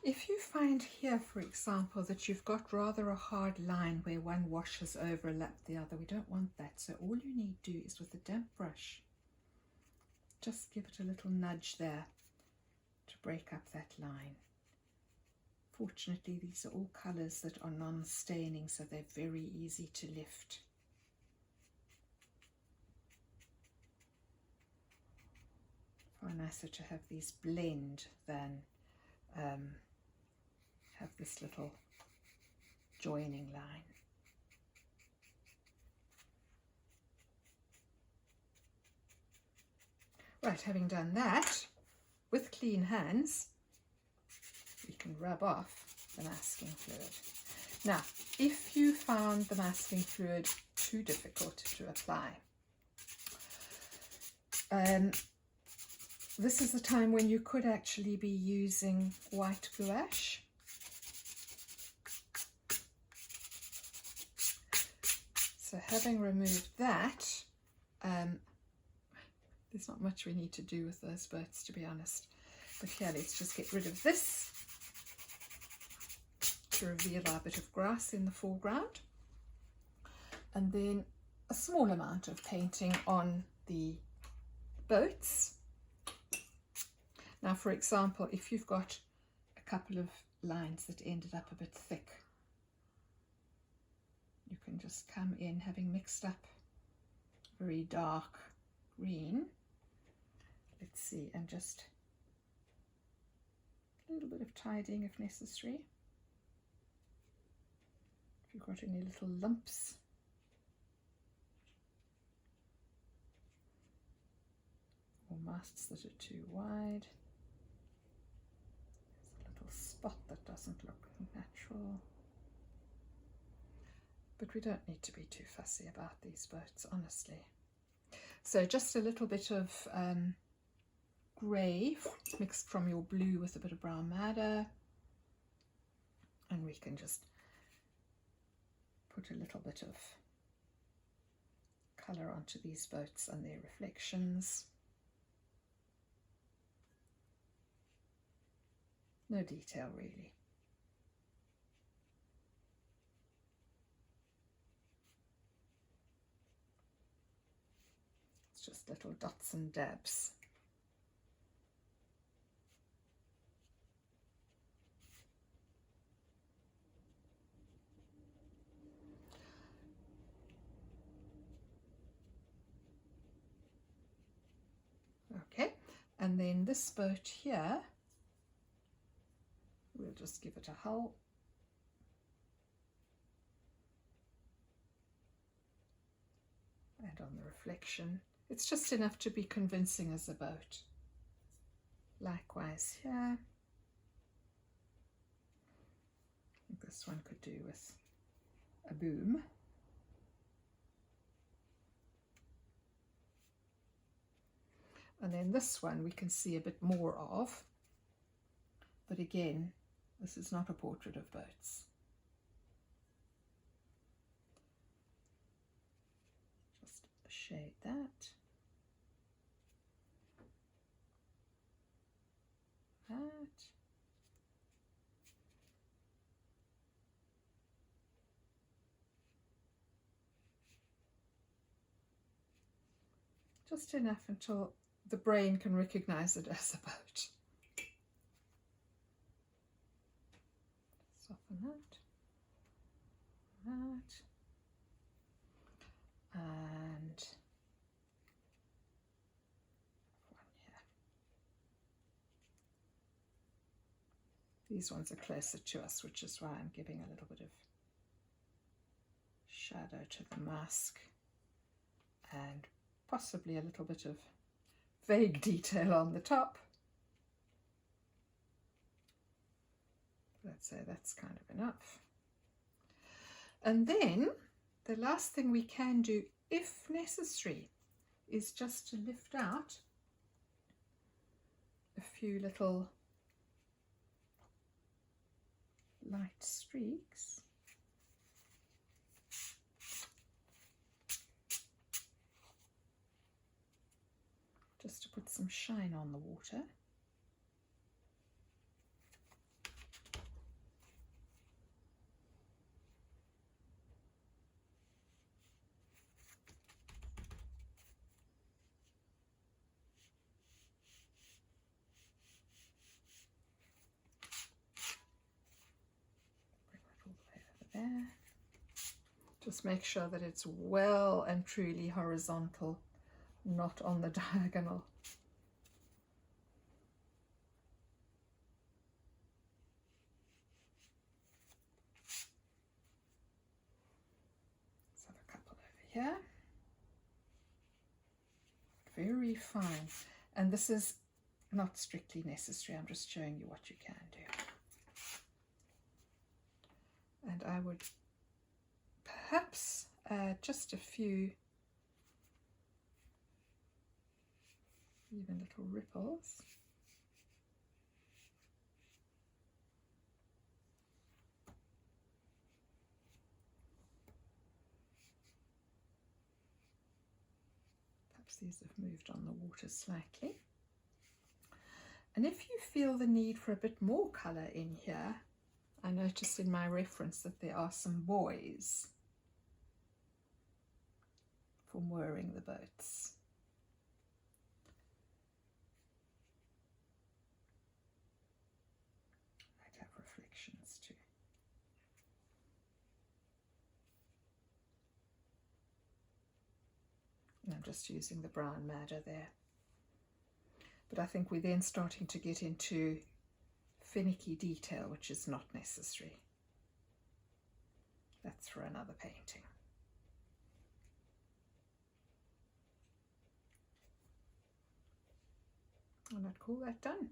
If you find here, for example, that you've got rather a hard line where one wash has overlapped the other, we don't want that. So all you need to do is with a damp brush, just give it a little nudge there to break up that line. Fortunately, these are all colours that are non-staining, so they're very easy to lift. Far nicer to have these blend than have this little joining line. Right, having done that, with clean hands, we can rub off the masking fluid. Now, if you found the masking fluid too difficult to apply, this is the time when you could actually be using white gouache. So having removed that, there's not much we need to do with those boats, to be honest. But here, let's just get rid of this to reveal our bit of grass in the foreground. And then a small amount of painting on the boats. Now, for example, if you've got a couple of lines that ended up a bit thick, you can just come in, having mixed up very dark green, let's see, and just a little bit of tidying if necessary. If you've got any little lumps, or masts that are too wide, there's a little spot that doesn't look natural. But we don't need to be too fussy about these boats, honestly. So just a little bit of grey mixed from your blue with a bit of brown madder, and we can just put a little bit of colour onto these boats and their reflections. No detail really. Just little dots and dabs. Okay, and then this boat here, we'll just give it a hull. And on the reflection, it's just enough to be convincing as a boat. Likewise here. I think this one could do with a boom. And then this one we can see a bit more of. But again, this is not a portrait of boats. Just shade that. That. Just enough until the brain can recognize it as a boat. Soften that. That. And one here. These ones are closer to us, which is why I'm giving a little bit of shadow to the mask and possibly a little bit of vague detail on the top. Let's say that's kind of enough. And then the last thing we can do, if necessary, is just to lift out a few little light streaks. Just to put some shine on the water. Just make sure that it's well and truly horizontal, not on the diagonal. Let's have a couple over here. Very fine. And this is not strictly necessary. I'm just showing you what you can do. And I would perhaps add just a few even little ripples. Perhaps these have moved on the water slightly. And if you feel the need for a bit more colour in here, I noticed in my reference that there are some buoys for mooring the boats. Might have reflections too. And I'm just using the brown madder there. But I think we're then starting to get into finicky detail, which is not necessary. That's for another painting. And I'd call that done.